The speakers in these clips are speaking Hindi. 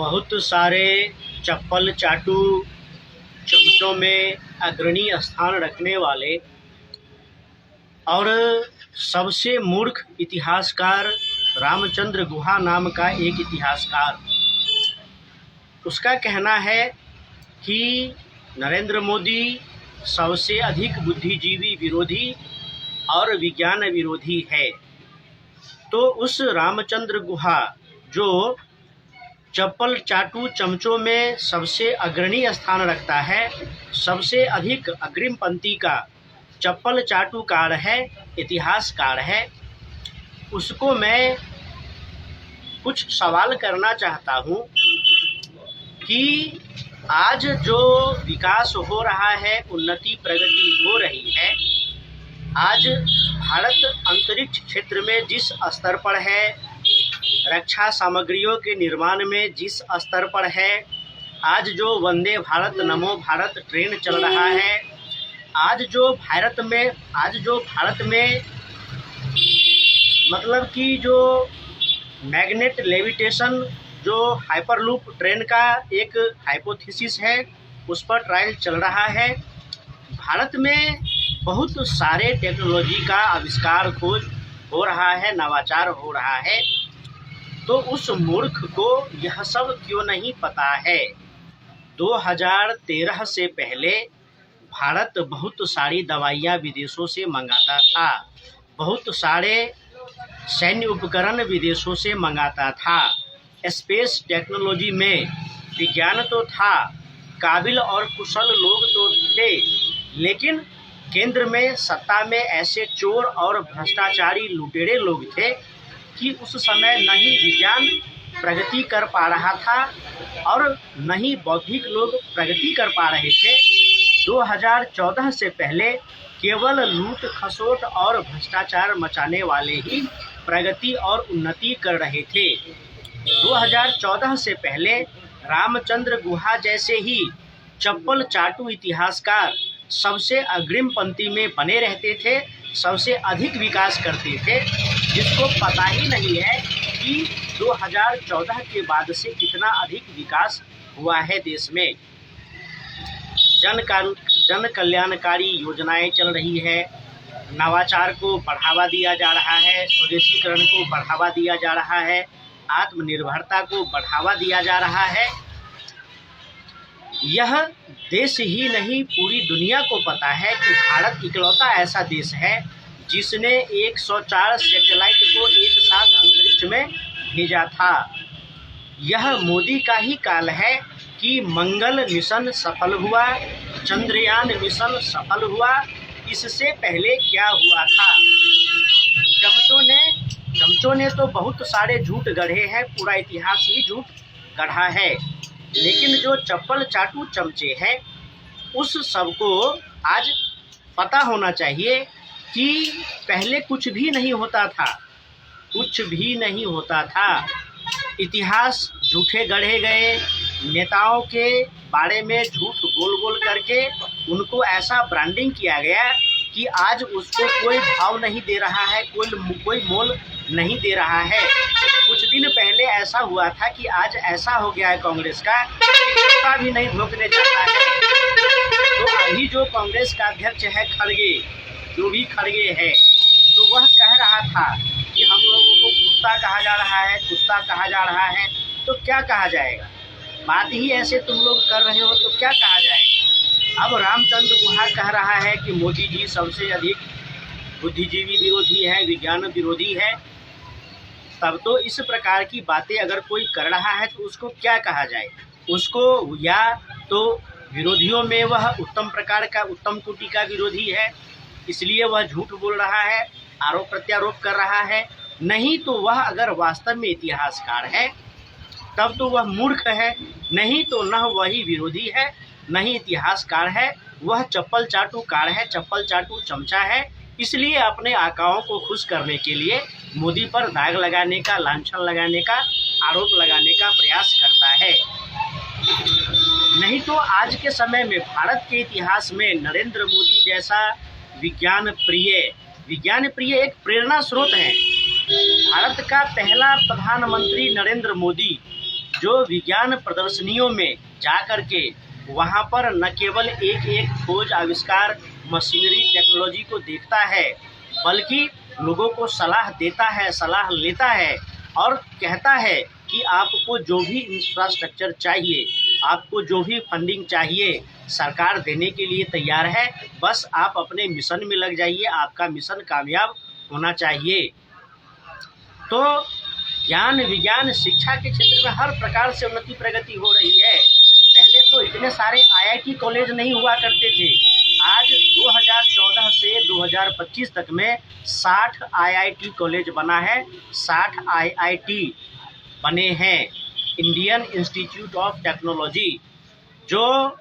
बहुत सारे चप्पल चाटू चमचों में अग्रणी स्थान रखने वाले और सबसे मूर्ख इतिहासकार रामचंद्र गुहा नाम का एक इतिहासकार, उसका कहना है कि नरेंद्र मोदी सबसे अधिक बुद्धिजीवी विरोधी और विज्ञान विरोधी है। तो उस रामचंद्र गुहा जो चप्पल चाटू चमचों में सबसे अग्रणी स्थान रखता है, सबसे अधिक अग्रिम पंक्ति का चप्पल चाटूकार है, इतिहासकार है, उसको मैं कुछ सवाल करना चाहता हूँ कि आज जो विकास हो रहा है, उन्नति प्रगति हो रही है, आज भारत अंतरिक्ष क्षेत्र में जिस स्तर पर है, रक्षा सामग्रियों के निर्माण में जिस स्तर पर है, आज जो वंदे भारत नमो भारत ट्रेन चल रहा है, आज जो भारत में मतलब कि जो मैग्नेट लेविटेशन जो हाइपरलूप ट्रेन का एक हाइपोथेसिस है, उस पर ट्रायल चल रहा है। भारत में बहुत सारे टेक्नोलॉजी का आविष्कार खोज हो रहा है, नवाचार हो रहा है। तो उस मूर्ख को यह सब क्यों नहीं पता है? 2013 से पहले भारत बहुत सारी दवाइयाँ विदेशों से मंगाता था, बहुत सारे सैन्य उपकरण विदेशों से मंगाता था। स्पेस टेक्नोलॉजी में विज्ञान तो था, काबिल और कुशल लोग तो थे, लेकिन केंद्र में सत्ता में ऐसे चोर और भ्रष्टाचारी लुटेरे लोग थे कि उस समय न ही विज्ञान प्रगति कर पा रहा था और न ही बौद्धिक लोग प्रगति कर पा रहे थे। 2014 से पहले केवल लूट खसोट और भ्रष्टाचार मचाने वाले ही प्रगति और उन्नति कर रहे थे। 2014 से पहले रामचंद्र गुहा जैसे ही चप्पल चाटू इतिहासकार सबसे अग्रिम पंक्ति में बने रहते थे, सबसे अधिक विकास करते थे, जिसको पता ही नहीं है कि 2014 के बाद से कितना अधिक विकास हुआ है देश में। जन कल्याणकारी योजनाएं चल रही है, नवाचार को बढ़ावा दिया जा रहा है, स्वदेशीकरण को बढ़ावा दिया जा रहा है, आत्मनिर्भरता को बढ़ावा दिया जा रहा है। यह देश ही नहीं पूरी दुनिया को पता है कि भारत इकलौता ऐसा देश है जिसने 104 सैटेलाइट को एक साथ अंतरिक्ष में भेजा था। यह मोदी का ही काल है कि मंगल मिशन सफल हुआ, चंद्रयान मिशन सफल हुआ। इससे पहले क्या हुआ था? चमचों ने तो बहुत सारे झूठ गढ़े हैं, पूरा इतिहास ही झूठ गढ़ा है, लेकिन जो चप्पल चाटू चमचे हैं उस सबको आज पता होना चाहिए कि पहले कुछ भी नहीं होता था, कुछ भी नहीं होता था। इतिहास झूठे गढ़े गए, नेताओं के बारे में झूठ बोल करके उनको ऐसा ब्रांडिंग किया गया कि आज उसको कोई भाव नहीं दे रहा है, कोई मोल नहीं दे रहा है। कुछ दिन पहले ऐसा हुआ था कि आज ऐसा हो गया है कांग्रेस का कि कुत्ता भी नहीं भौंकने जाता है। तो अभी जो कांग्रेस का अध्यक्ष है खड़गे, जो भी खड़गे है, तो वह कह रहा था कि हम लोगों को कुत्ता कहा जा रहा है, कुत्ता कहा जा रहा है। तो क्या कहा जाएगा? बात ही ऐसे तुम लोग कर रहे हो तो क्या कहा जाएगा? अब रामचंद्र गुहा कह रहा है कि मोदी जी सबसे अधिक बुद्धिजीवी विरोधी है, विज्ञान विरोधी है। तब तो इस प्रकार की बातें अगर कोई कर रहा है तो उसको क्या कहा जाए? उसको या तो विरोधियों में वह उत्तम प्रकार का, उत्तम कोटि का विरोधी है, इसलिए वह झूठ बोल रहा है, आरोप प्रत्यारोप कर रहा है। नहीं तो वह अगर वास्तव में इतिहासकार है तब तो वह मूर्ख है, नहीं तो न वही विरोधी है, न ही इतिहासकार है, वह चप्पल चाटू कार है, चप्पल चाटू चमचा है। इसलिए अपने आकाओं को खुश करने के लिए मोदी पर दाग लगाने का, लांछन लगाने का, आरोप लगाने का प्रयास करता है। नहीं तो आज के समय में भारत के इतिहास में नरेंद्र मोदी जैसा विज्ञान प्रिय एक प्रेरणा स्रोत है। भारत का पहला प्रधानमंत्री नरेंद्र मोदी जो विज्ञान प्रदर्शनियों में जा कर के वहाँ पर न केवल एक एक खोज आविष्कार मशीनरी टेक्नोलॉजी को देखता है, बल्कि लोगों को सलाह देता है, सलाह लेता है और कहता है कि आपको जो भी इंफ्रास्ट्रक्चर चाहिए, आपको जो भी फंडिंग चाहिए, सरकार देने के लिए तैयार है। बस आप अपने मिशन में लग जाइए, आपका मिशन कामयाब होना चाहिए। तो ज्ञान विज्ञान शिक्षा के क्षेत्र में हर प्रकार से उन्नति प्रगति हो रही है। पहले तो इतने सारे IIT कॉलेज नहीं हुआ करते थे। आज 2014 से 2025 तक में 60 IIT कॉलेज बना है, 60 IIT बने हैं। इंडियन इंस्टीट्यूट ऑफ टेक्नोलॉजी जो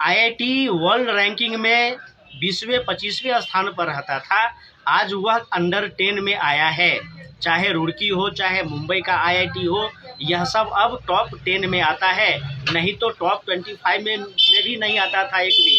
IIT वर्ल्ड रैंकिंग में 20वें 25वें स्थान पर रहता था, आज वह अंडर 10 में आया है। चाहे रुड़की हो, चाहे मुंबई का IIT हो, यह सब अब टॉप 10 में आता है, नहीं तो टॉप 25 में भी नहीं आता था एक भी।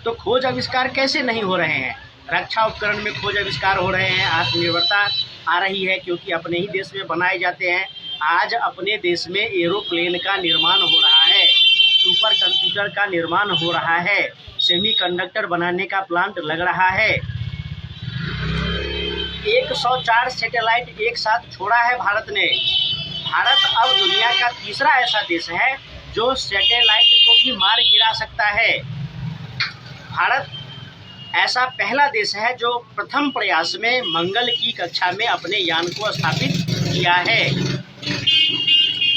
तो खोज आविष्कार कैसे नहीं हो रहे हैं? रक्षा उपकरण में खोज आविष्कार हो रहे हैं, आत्मनिर्भरता आ रही है क्योंकि अपने ही देश में बनाए जाते हैं। आज अपने देश में एरोप्लेन का निर्माण हो रहा है, सुपर कंप्यूटर का निर्माण हो रहा है, सेमीकंडक्टर बनाने का प्लांट लग रहा है। 104 सैटेलाइट एक साथ छोड़ा है भारत ने। भारत अब दुनिया का तीसरा ऐसा देश है जो सैटेलाइट को भी मार गिरा सकता है। भारत ऐसा पहला देश है जो प्रथम प्रयास में मंगल की कक्षा में अपने यान को स्थापित किया है।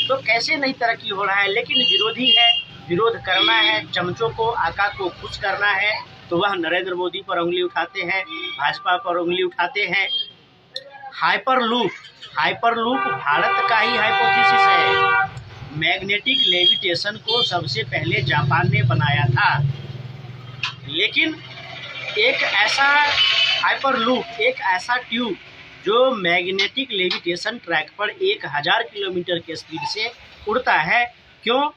तो कैसे नहीं तरक्की हो रहा है? लेकिन विरोधी है, विरोध करना है, चमचों को आका को खुश करना है, तो वह नरेंद्र मोदी पर उंगली उठाते हैं, भाजपा पर उंगली उठाते हैं। हाइपरलूप भारत का ही हाइपोथेसिस है। मैग्नेटिक लेविटेशन को सबसे पहले जापान ने बनाया था, लेकिन एक ऐसा हाइपरलूप, एक ऐसा ट्यूब जो मैग्नेटिक लेविटेशन ट्रैक पर 1000 किलोमीटर के स्पीड से उड़ता है। क्यों?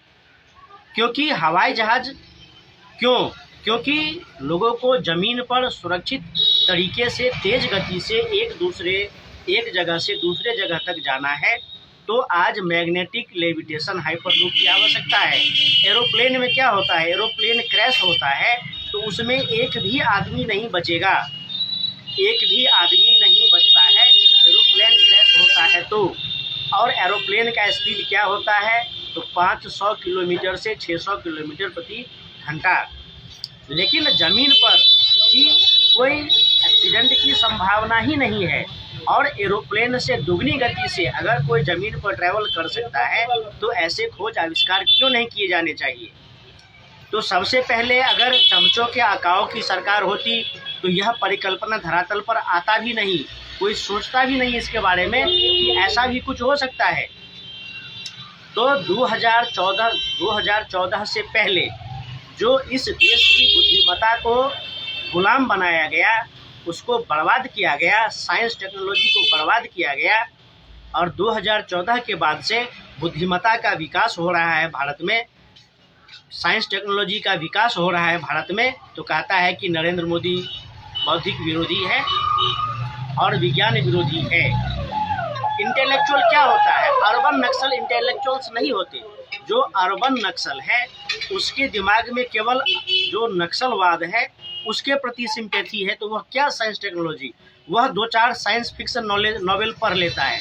क्योंकि हवाई जहाज क्योंकि लोगों को ज़मीन पर सुरक्षित तरीके से तेज़ गति से एक जगह से दूसरे जगह तक जाना है, तो आज मैग्नेटिक लेविटेशन हाइपरलूप की आवश्यकता है। एरोप्लेन में क्या होता है? एरोप्लेन क्रैश होता है तो उसमें एक भी आदमी नहीं बचेगा, एक भी आदमी नहीं बचता है एरोप्लेन क्रैश होता है तो। और एरोप्लेन का स्पीड क्या होता है? तो 500 किलोमीटर से 600 किलोमीटर प्रति घंटा। लेकिन ज़मीन पर की कोई एक्सीडेंट की संभावना ही नहीं है, और एरोप्लेन से दुगनी गति से अगर कोई ज़मीन पर ट्रैवल कर सकता है तो ऐसे खोज आविष्कार क्यों नहीं किए जाने चाहिए? तो सबसे पहले अगर चमचों के आकाओं की सरकार होती तो यह परिकल्पना धरातल पर आता भी नहीं, कोई सोचता भी नहीं इसके बारे में कि ऐसा भी कुछ हो सकता है। तो 2014 से पहले जो इस देश की बुद्धिमत्ता को गुलाम बनाया गया, उसको बर्बाद किया गया, साइंस टेक्नोलॉजी को बर्बाद किया गया, और 2014 के बाद से बुद्धिमत्ता का विकास हो रहा है भारत में, साइंस टेक्नोलॉजी का विकास हो रहा है भारत में, तो कहता है कि नरेंद्र मोदी बौद्धिक विरोधी है और विज्ञान विरोधी है। इंटेलेक्चुअल क्या होता है? अर्बन नक्सल इंटेलेक्चुअल्स नहीं होते। जो अर्बन नक्सल है उसके दिमाग में केवल जो नक्सलवाद है उसके प्रति सिंपैथी है, तो वह क्या साइंस टेक्नोलॉजी, वह 2-4 साइंस फिक्शन नॉवेल पढ़ लेता है।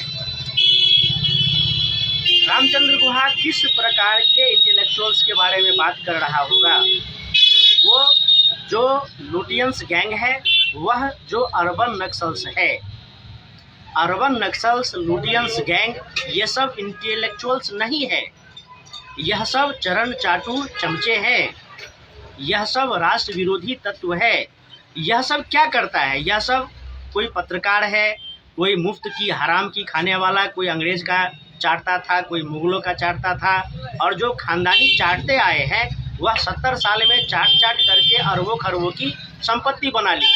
रामचंद्र गुहा किस प्रकार के इंटेलेक्चुअल्स के बारे में बात कर रहा होगा? वो जो लुटियंस गैंग है, वह जो अर्बन नक्सल्स है, अर्बन नक्सल्स, लुटियंस गैंग, ये सब इंटेलेक्चुअल्स नहीं है, यह सब चरण चाटू चमचे हैं, यह सब राष्ट्र विरोधी तत्व है। यह सब क्या करता है? यह सब कोई पत्रकार है, कोई मुफ्त की हराम की खाने वाला, कोई अंग्रेज का चाटता था, कोई मुगलों का चाटता था, और जो खानदानी चाटते आए हैं वह 70 साल में चाट करके अरबों खरबों की संपत्ति बना ली।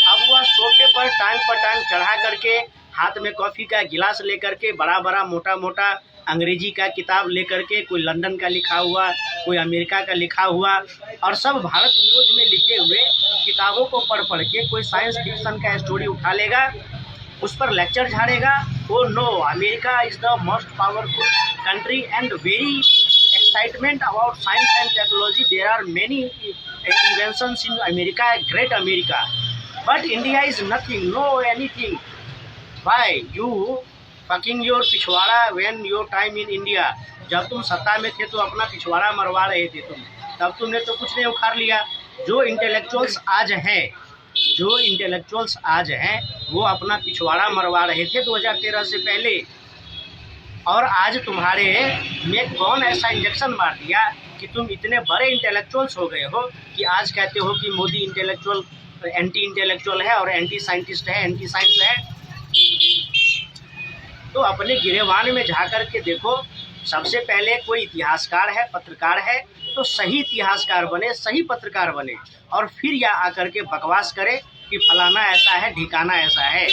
अब वह सोफे पर टांग चढ़ा करके, हाथ में कॉफ़ी का गिलास लेकर के, बड़ा बड़ा मोटा मोटा अंग्रेजी का किताब लेकर के, कोई लंदन का लिखा हुआ, कोई अमेरिका का लिखा हुआ, और सब भारत विरोध में लिखे हुए किताबों को पढ़ के कोई साइंस फिक्शन का स्टोरी उठा लेगा उस पर लेक्चर झाड़ेगा। Oh no, America is the most powerful country and very excitement about science and technology, there are many inventions in America, great America, but India is nothing, no anything. Why you fucking your पिछवाड़ा when your time in India. जब तुम सत्ता में थे तो अपना पिछवाड़ा मरवा रहे थे तुम, तब तुमने तो कुछ नहीं उखाड़ लिया। जो इंटेलेक्चुअल्स आज हैं वो अपना पिछवाड़ा मरवा रहे थे 2013 से पहले, और आज तुम्हारे में कौन ऐसा इंजेक्शन मार दिया कि तुम इतने बड़े इंटेलेक्चुअल्स हो गए हो कि आज कहते हो कि मोदी इंटेलेक्चुअल एंटी इंटेलेक्चुअल है और एंटी साइंटिस्ट है, एंटी साइंस है। तो अपने गिरेबान में झाँक कर के देखो। सबसे पहले कोई इतिहासकार है, पत्रकार है, तो सही इतिहासकार बने, सही पत्रकार बने, और फिर यह आकर के बकवास करे कि फलाना ऐसा है, ढिकाना ऐसा है।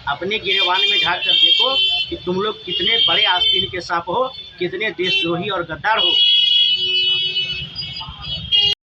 अपने गिरेबान में झाँक कर देखो कि तुम लोग कितने बड़े आस्तीन के सांप हो, कितने देशद्रोही और गद्दार हो।